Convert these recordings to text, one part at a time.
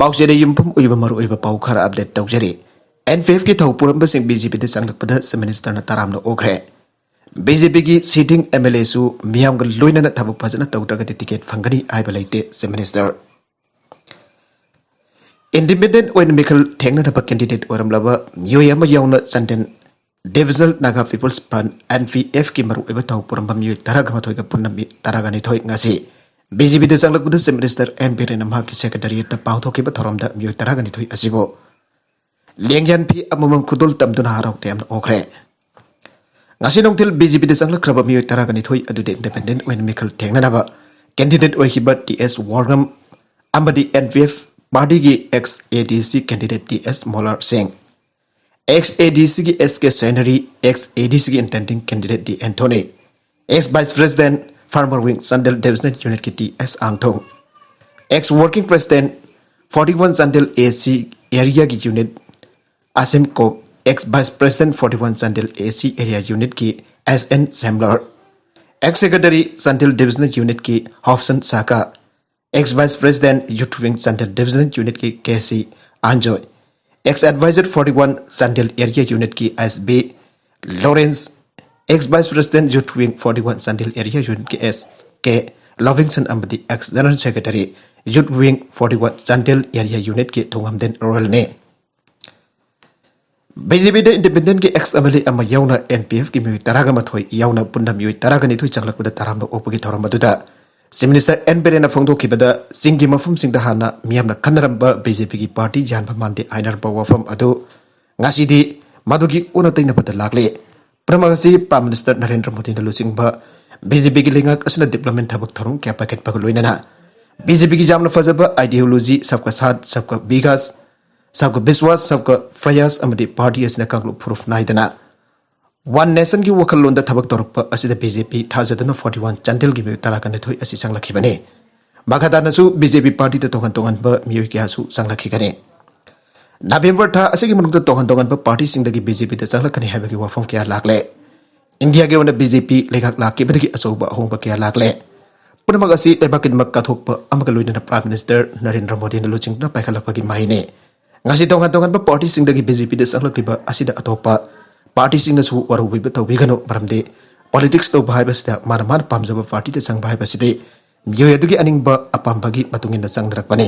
पाउसेद युमफम उइबा मरुइबा पाउ खरा update तौजरी NPF की थौ पुरंबसिंग BJP दे संगलपदा मिनिस्टर न तारामनो ओखरे BJP की सीटिंग MLA सु मियाम ग लोइना थबक फजना तौत्रगति टिकट फंगनी आइबा लेते से मिनिस्टर इंडिपेंडेंट ओइन मिखल थेंगना थबक कैंडिडेट ओरमलबा योयामा याउना चंदन divisional Naga people's front NPF की मरुइबा थौ पुरंबम yu तरागमा थोइगा पुन्नमी तरागनि थोइ ngasi BJP दे संगलपदा से मिनिस्टर NP रेनमा की सेक्रेटरीट पाउथोकिबा थरमदा yu तरागनि थोइ असिबो लेंगयान भी अममम खुदुल तमदुना हाराउते amna ओखरे ngasi nongtil BJP de sangla kraba mioi taragani thoi adude independent oin mikhal thengnanaba candidate oikiba TS Wargam amadi NPF party gi ex ADC candidate TS Molar Singh ex ADC gi SK Senary ex ADC gi intending candidate D Anthony ex vice president farmer wing Sandel divisional unit ki TS Angthong ex working president 41 Sandel AC area gi unit Asim Ko ex vice president 41 Sandel AC area unit की SN Semler ex secretary Sandel divisional unit की Hobson Saka ex vice president youth wing Sandel divisional unit की KC Anjoy ex advisor 41 Sandel area unit की SB Lawrence ex vice president youth wing 41 Sandel area unit की SK Lovingson Ambadi ex general secretary youth wing 41 Sandel area unit की Thonghamden Royal ने BJP de independent ke ex MLA ama yaona NPF ki mi taraga mathoi yaona punna mi taraga ni thui changlak puda taramna opugi thoram maduda Chief Minister NPF na phongdo khibada singgi mafum singda hana miyamna khanaramba BJP ki party janba mande ainar ba wafam adu ngasi di madugi unatai na pata lakle pramagasi Prime Minister Narendra Modi na lusingba BJP ki lingak asna development thabak tharung kya paket paguloina BJP ki jamna fazaba ideology sabka साथ सबका विकास सबका विश्वास सबका प्रयास अमदी party असना कांगलु proof नाइदना one nation की वखलों दा थबक तोरप असिदा BJP थाजदना 41 Chandel की मिउ तरा कने थोइ असि संगलखिबने माखादानसु BJP पार्टी द तोगन तोगन ब मिउ क्यासु संगलखिगने नवेम्बर था असि की मनुद तोगन तोगन ब पार्टी सिंग दगी BJP द संगलखनि हाबगी वफम क्या लाखले इंडिया के वन BJP लेखाक लाखि बदगी अचौबा होंग क्या लाखले पुनमग असि लेबाकिन मक काथोक अमग लोइना प्राइम मिनिस्टर नरेंद्र मोदी न लुचिंगना पाइखलपगी माहिने ngasi tongan tongan ba party sing dagi BJP de sanglakliba asida atopa party sing na su warubiba tawbigano maramde politics to bhai basida marman pamjaba party de sang bhai baside myo yadugi aningba apambagi matungin na sangdrakpane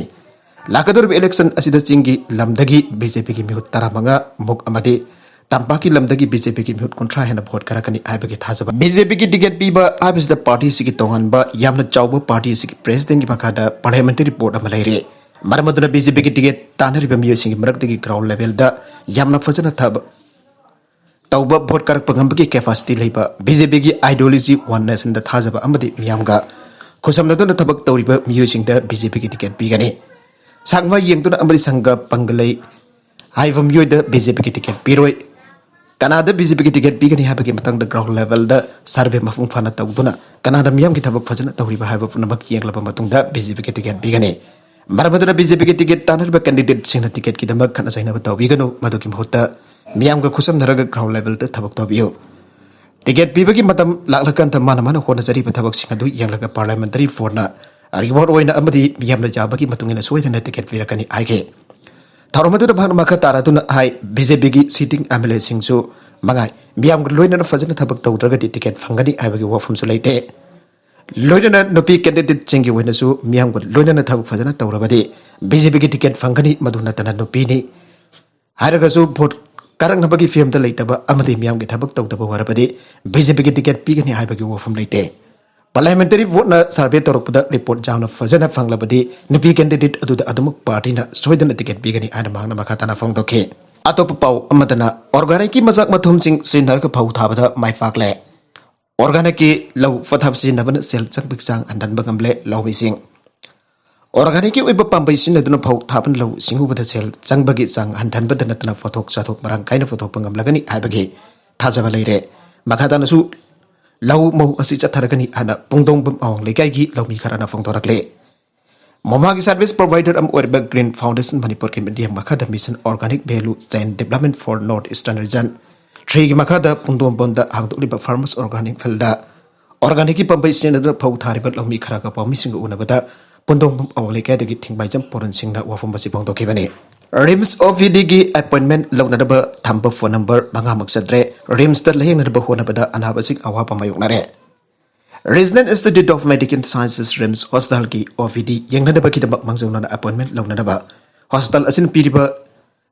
lakadur election asida chingi lamdagi BJP ki mihut taramanga muk amade tampaki lamdagi BJP ki mihut kontra hena vote karakani aibagi thajaba BJP ki ticket biba abisda party sigi tongan ba yamna chawba party sigi president ki bakada parliamentary report amalaire Maramaduna BJP की ticket तानरी बमियो सिंग मरक की ground level दा यामना फजना थब तौबा vote करक पंगम की capacity लेबा BJP की ideology one nation दा थाजबा अमदि मियामगा खुसमनदुना थबक तौरिबा मियो सिंग दा BJP की टिकट बिगने सांगवा यंगतुना अमदि संग पंगलै हाइव मियो दा BJP की टिकट पिरोय कनादा BJP की टिकट बिगने हाबगे मतंग दा ग्राउंड लेवल दा सर्वे मफुं फाना तौदुना कनादा मियाम की थबक फजना तौरिबा हाइब पुनमक यंगलबा मतुंग दा BJP की टिकट बिगने Maramaduna BJP की टिकट तानरबा कैंडिडेट सिंह टिकट की दमक खना साइनबा तौबिगनो मदुकी महत्ता मियामगा खुसम नरगा ग्राउंड लेवल दा थबक तौबियो टिकट पीबगी मतम लाखलकन त माना माना होना जरीबा थबक सिंह अदु यंगलगा पार्लियामेंटरी फोरना रिवॉर्ड ओइना अमदि मियामना जाबगी मतुंगिना सोइदना टिकट पीरकनी आइगे थारोमदुदा भाग मखा तारादुना हाई BJP की सीटिंग MLA सिंहसु मंगाई मियामगा लोइना फजना थबक तौद्रगति टिकट फंगनी आइबगी वफमसु लेते लोइना नुपी कैंडिडेट चिंगी वनसु मियामगु लोइना थबक फजना तौरबदि BJP की टिकट फंगनी मधुना तना नुपीनी हारगसु भोट कारंगबगी फिल्म द लेतबा अमदि मियामगि थबक तौदबा वरबदि BJP की टिकट पीगनी हाइबगी वफम लेते पार्लियामेंटरी वोट न सर्वे तौरपदा रिपोर्ट जावना फजना फंगलबदि नुपी कैंडिडेट अदुदा अदमुक पार्टी न सोइदना टिकट पीगनी आना मांगना मखाताना फंगदोखे अतोप पाउ अमदना ऑर्गेनिक की मजाक मथुम Singh सिनरक फाउ थाबदा माइफाकले Organa ki lau fathab si naban sel chang biksang andan bagamble lau mising. Organa ki uiba pambai sin aduna phau thapan lau singu bada sel chang bagi chang handan badana tana photok chathok marang kaina photok pangam lagani aibagi thajaba leire. Makadana su lau mau asi chatharagani ana pungdong bam awang legai gi lau mi kharana phongtorakle. Momagi service provider am Orba Green Foundation Manipur ki media makada mission organic value chain development for North Eastern region. Tree Makada Pundom Bonda Hangdoliba Farmers Organic Felda Organic Pampa is another Pau Taribat Lomi Karaka missing Unabada Pundong Awle Kadagi Ting by Jump Poran Singna Wafumasi Pondo Kibani. Rims OVD appointment Launadaba Tamba phone number Bangamak Sadre, Rims that Laying Bahonabada and Habasik Awapa Mayunare. Regional Institute of Medical Sciences RIMS Hospital ki OVD Yanganaba Kitabak Mangzona appointment Launadaba. Hospital Asin Piriba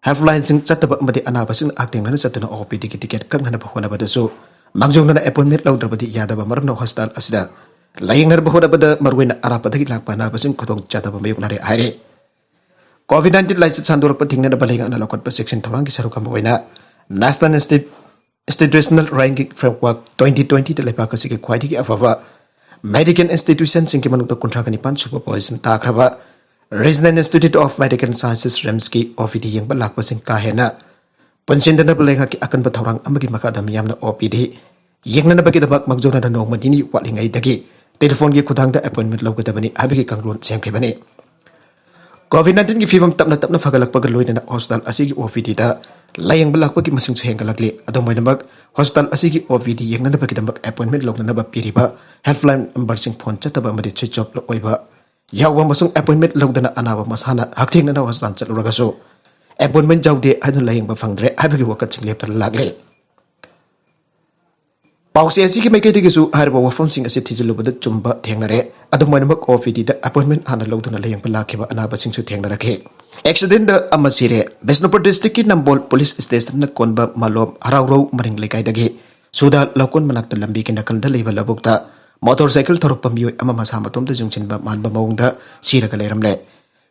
have lines in Chataba Madi Anabasin acting on Satana OPD ticket Kanganaba Honabada so Mangzona appointment Laudabadi Yadaba Marno Hospital Asida. Laying her Bahonabada Marwin Arapati Lakpana Basin Kotong Chataba Mayunare Hire. COVID-19 license Sandor Pating na Baling and Alakot section Torangi Sarukamboina. National Institutional Ranking Framework 2020 Telepakasiki Quaiti Afava. Medical Institutions in Kimanuta Kuntrakanipan Superpoison Takrava. Regional Institute of Medical Sciences Remski OPD Yang Balakwasin Kahena. Punchindana Balangaki Akan Batarang Amaki Makadamiamna OPD. Yang Nabaki the Bak Magzona no Madini Watling Aidagi. Telephone Kutang the appointment Lokatabani Abiki Kangrun Samkabani. COVID-19 ki fibam tapna fagalak pagaloy na hospital asigi OVD da layang balakpa ki masing hengalakli adomay nabag hospital asigi OVD yang na napakidambak appointment log na nabapiriba helpline number sing phone chataba madi switch off oiba yawa masung appointment log na anawa masana hakting na hospital chatluragaso appointment jawde adun layang ba fangdre habigi wakat sing lepta lagle Pausi asigi may kaytigisu harba wafon sing asi tijilubada chumba thengnare adomay nabag OVD da appointment ana log na layang balakiba anaba sing su thengnarake accident da amasire Besnupur district ki Nambol police station na konba malom harawraw maring lekay dagi suda lakon manakta lambi ki nakal da leba labukta motorcycle thorok pamiyoy ama masama tom da jungchin ba manba maungda siraga leramle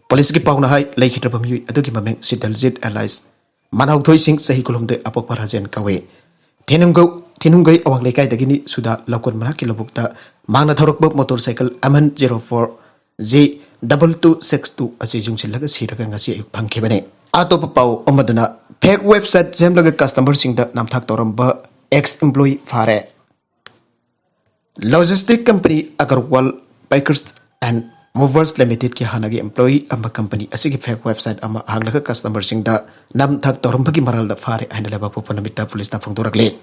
police ki pauna hay lekhitra pamiyoy adugi mameng Sidaljit Allies manaw thoi sing sahi kulum de apok parajen kawe Tinungai awang lekay dagini suda lakon manaki labukta mangna thorok ba motorcycle aman 04 J 2262 asi jungchin laga siraga ngasi ayuk phangkhebane atop pau omadana fake website semlaga customer singda namthak toramba ex employee fare logistic company Agarwal Bikers and Movers Limited ki hanagi employee amba company asigi fake website ama hanglaga customer singda namthak toramba ki maral da fare aina leba popanamita police na phangdorakle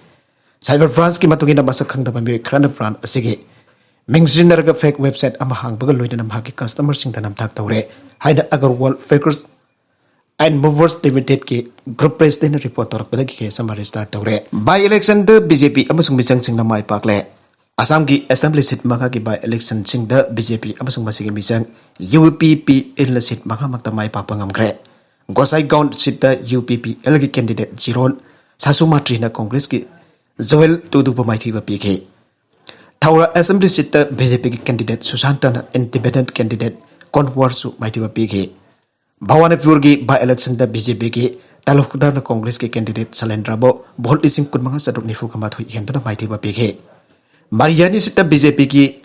Cyber France ki matungina masak khangda bambi krana France asigi Mingzinarga fake website ama hangbaga loina namhaki customer sing tanam tak tawre haida Agarwal Fakers and Movers Limited ki group president report torak pada ki samari start tawre by election the BJP amasung bisang sing namai pakle Assam ki assembly seat maka ki by election sing the BJP amasung masigi bisang UPP in la seat maka magtamai papangamgre Gosai Gaon seat the UPP elgi candidate Jiron Sasumatri na Congress ki Joel Tudu pamaiti ba PK Taura Assembly seat BJP candidate Susantana independent candidate Konwarsu Maitiba PK. Bhawanapur by election the BJP ki Talukudana Congress ki candidate Salendrabo Bolt ising Kunmanga Saduk Nifu Kamathu Yendana Maitiba PK. Mariani seat BJP ki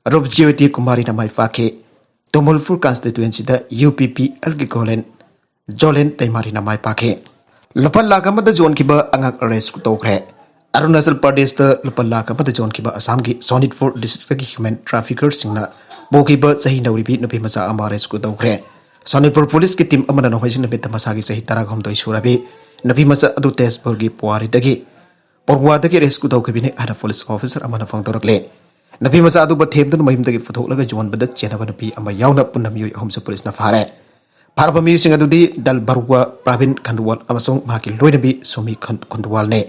Rubjiwati Kumari Namai Fake Tumulfur constituency the UPP Algigolen Jolen Taimari Namai Pake. Lupal Lakamada Zone Kiba Angak arrest Kutokre. Arunachal Pradesh the Lupala Kamata John Kiba Assam ki Sonit for district human traffickers singna Bokiba Sahi Nauribi Nupimacha Amares Kudokre. Sonitpur police ki team amana no hoisin nabita masagi sahi taragom doi surabi Nupimacha adu test burgi puari dagi Porwa dagi rescue dokabine ana police officer amana fangtorakle. Nupimacha adu bathem dun mahim dagi photoklaga John badat chenaba nupi ama yauna punamiyo homsa police na fare. Parapamiyo sing adu di Dal Barwa Pravin Khandwal amasong mahaki loinabi Sumi Khandwal ne.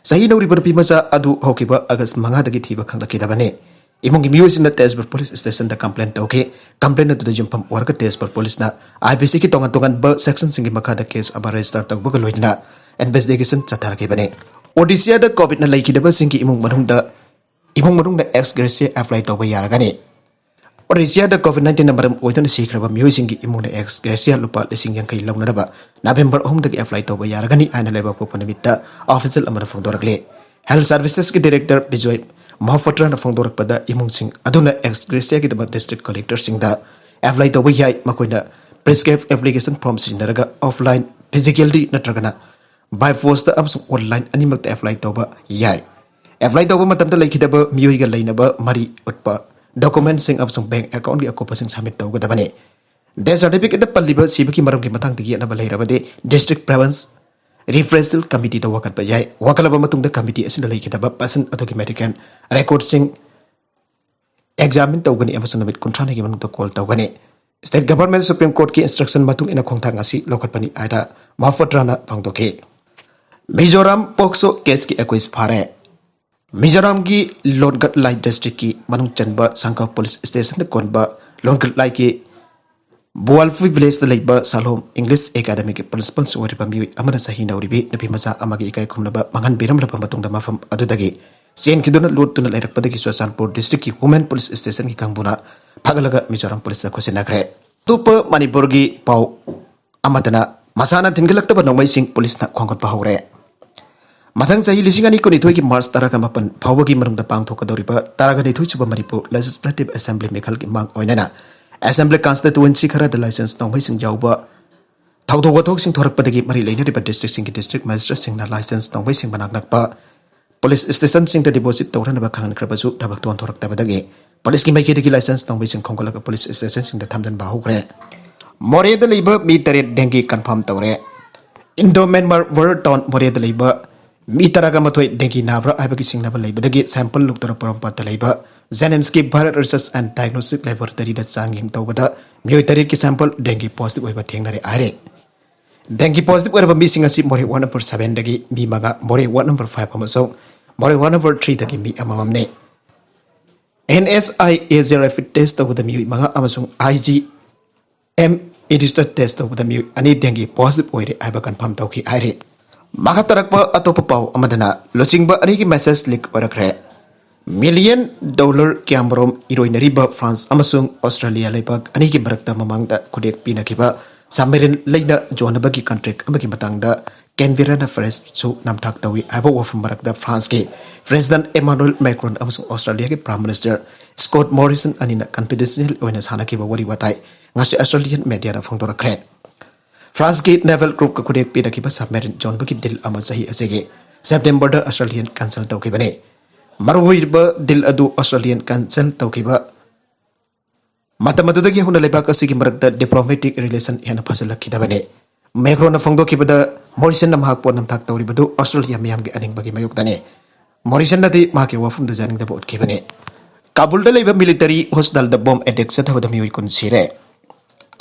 Sahi nauri berpimasa adu hokiba agas mangadagi tiba kang laki dabane. Imong imius na test per police station da complaint okay. Complaint na to jumpam warga test per police na IPC ki tongan ba section singi makada case aba register tag bagaloid na investigation chatar ke bane. Odisha da COVID na laiki daba singi imong manung da ex gracia apply to ba yaragani. Odisha da COVID-19 na maram oitan sikraba miusingi imong na ex gracia lupa lesing yang kay launa daba. November home dagi apply to ba yaragani ana leba po panimita official amana phongdorakle health services ki director Bijoy Mahapatra na phongdorak pada imong sing aduna ex gracia ki daba district collector sing da apply to ba yai makoina prescribe application form sinaraga offline physically natragana by force da amsung online animak ta apply to ba yai apply to ba matam ta laikidaba miyoi ga lainaba mari utpa documents sing amsung bank account gi akopa sing submit to ga dabane Death certificate the Paliba Sibiki Maram Matang the Yanabalabade District Province Refresal Committee to work at Bayai, Wakalabamatung the committee as in the Lake Person Atoki American Record Sing examine tawgani amasung namit kuntrana gi manung call tawgani state government supreme court ki instruction matung ina khongthang asi lokhatpani aida mafatrana phangdoke Mizoram pokso case ki equis phare Mizoram ki Longat Lai district ki manung chanba sangka police station de konba Longat Lai ki Bualfi village the labor Salom English Academy ki principal suwari pamiwi amana sahi nauribi Nupimacha amagi ikai khumnaba mangan biram la pamatong da mafam adudagi Sen kiduna lot tuna lairak padagi Suasanpur district ki women police station ki kangbuna phagalaga Mizoram police ko sinakre tupa Manipur gi pau amadana masana thingalakta ba nongmai sing police na khongkat ba hore Mathang sahi lisingani ko nitoi ki March taraga mapan phawagi marung da pang thokadoriba taraga nitoi chuba Manipur Legislative Assembly mekhal ki mang oinana Assembly constituency khara da license nongmai sing jawba thawdo wathok sing thorak padagi mari leina riba district sing ki district magistrate sing na license nongmai sing banak nakpa police station sing da deposit tawrana ba khangan krabasu tabak ton thorak tabadagi police ki mai ki license nongmai sing khongkalaga police station sing da thamdan ba hokre more da leiba mi taret dengi confirm tawre Indo Myanmar war town more da leiba Mi taraga matoi dengi navra aibagi singnaba leibadagi sample luktora parampata leiba Zenemski Bharat Research and Diagnostic Laboratory da changing tawbada mioi tarit ki sample dengi positive oiba thengnare are dengi positive oiba mi singasi more 1/7 dagi mi maga more 1/5 amasong more 1/3 dagi mi amamamne NSI A0 rapid test tawbada mi maga amasong IgM registered test tawbada mi ani dengi positive oire aiba confirm tawki are Makatarakpa atop pau amadana losingba anigi message leak warakre $1 million Cameron iroinariba France amasung Australia leibak anigi marakta mamangda kudek pinakiba submarine leina jonabagi contract amagi matangda Canberra Fresh su namthak tawi aba wafam marakda France ke President Emmanuel Macron amasung Australia ke Prime Minister Scott Morrison anina confidential oina sanakiba wari watai ngasi Australian media da phangdorakre France की naval group का कुछ पीड़ा की बस submarine John बकी दिल अमल सही ऐसे के सितंबर द ऑस्ट्रेलियन कैंसल तो की बने मरुई ब दिल अदु ऑस्ट्रेलियन कैंसल तो की बा मतमदुदगी हुन लेबा कसी की मरक द डिप्लोमेटिक रिलेशन याना फसल की दबने मैक्रो न फंगदो की बदा मॉरिसन न महाक पोनम थाक तौरी बदु ऑस्ट्रेलिया मियाम के अनिंग बगी मयुक दने मॉरिसन नदी मा के वफम द जानिंग द बोट की बने काबुल द लेबा military hostel the bomb attack से थबद मियोई कुन सिरे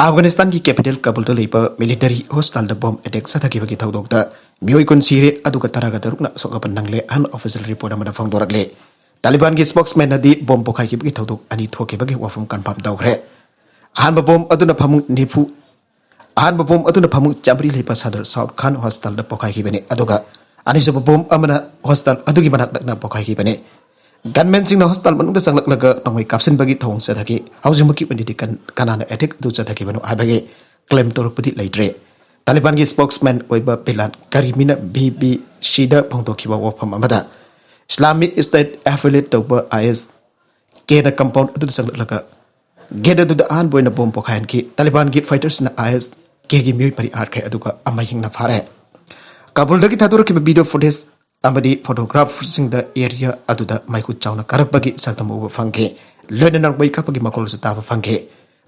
Afghanistan की कैपिटल काबुल तो लेबा military hostel the bomb attack सथकी बगी थौदोकता मियोई कुन सिरे अदुका तरागा तरुकना सोगपन नंगले अन ऑफिशियल रिपोर्ट अमदा फंगदोरकले तालिबान की स्पोक्समैन नदी बॉम्ब पोखाई की बगी थौदोक अनि थोके बगी वफम कन्फर्म तौखरे अहन बॉम्ब अदुना फमुंग निफु अहन बॉम्ब अदुना फमुंग चाबरी लेबा सदर साउथ खान हॉस्टल द पोखाई की बने अदुगा अनि सब बॉम्ब अमना हॉस्टल अदुगी मनाक दकना पोखाई की बने गनमैन सिंह हॉस्पिटल मनुंग संगलक नोंगै कापसिन बगी थौंग सथकी हौजिमकी पनिदि कनाना अटैक दु सथकी बनु हाबगे क्लेम तोरपदि लैत्रे तालिबान की स्पोक्समैन ओइबा पिलान करीमिना BBC दा फंगतोखिबा वफम अमदा इस्लामिक स्टेट एफिलिएट तौबा IS के दा कंपाउंड अदु संगलक गेट अदु दा आन बोइना बॉम्ब पोखायन की तालिबान की फाइटर्स ना IS के गी म्युइ परि आर्खे अदुका अमहिंगना फारे काबुल दगी थादोरखिबा video footage amadi photograph sing the area aduda maiku chauna karapagi saktamu fangke loina nang bai kapagi makol su ta fangke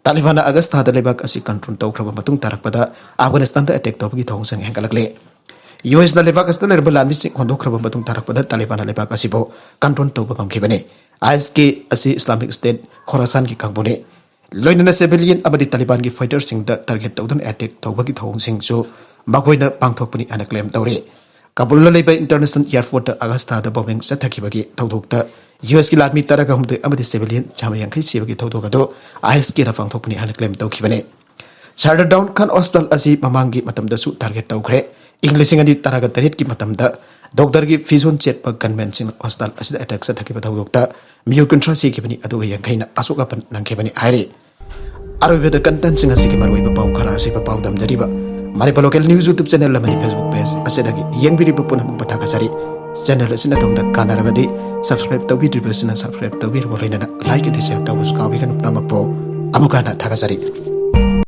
Taliban August ta lebak asi control tawkraba matung tarakpada Afghanistan da attack tawgi thong sang hengalakle US na lebak asta lerba lami sing hondokraba matung tarakpada Taliban lebak asi bo control tawba kamke bane ISK asi Islamic State Khorasan ki kangbone loina na civilian amadi Taliban ki fighter sing da target tawdan attack tawbagi thong sing so makoina pangthokpani ana claim tawre Kabul leba international airport Augusta da bombing sathaki bagi thawdokta US ki latmi taraga humde amadi civilian chamayang khai sibagi thawdoka do ISK ra fangthokpani hana claim tawkhibane Charter down kan hostel asi mamangi matamda su target tawkhre English ngani taraga tarit ki matamda doctor ki fizon chet pa gunman sing hostel asi attack sathaki ba thawdokta miyo contra si kibani adu yang khaina asuka pan nangkhebani aire arobeda content sing asi ki maroi ba pau khara asi ba pau dam jariba Manipur local news YouTube channel lamani Facebook page asedagi yang biri bapun hamu bataka sari channel asina tongda kanarabadi subscribe tawi dibasina subscribe tawi mo lainana like and share tawus kawi kan pramappo amukana thakasari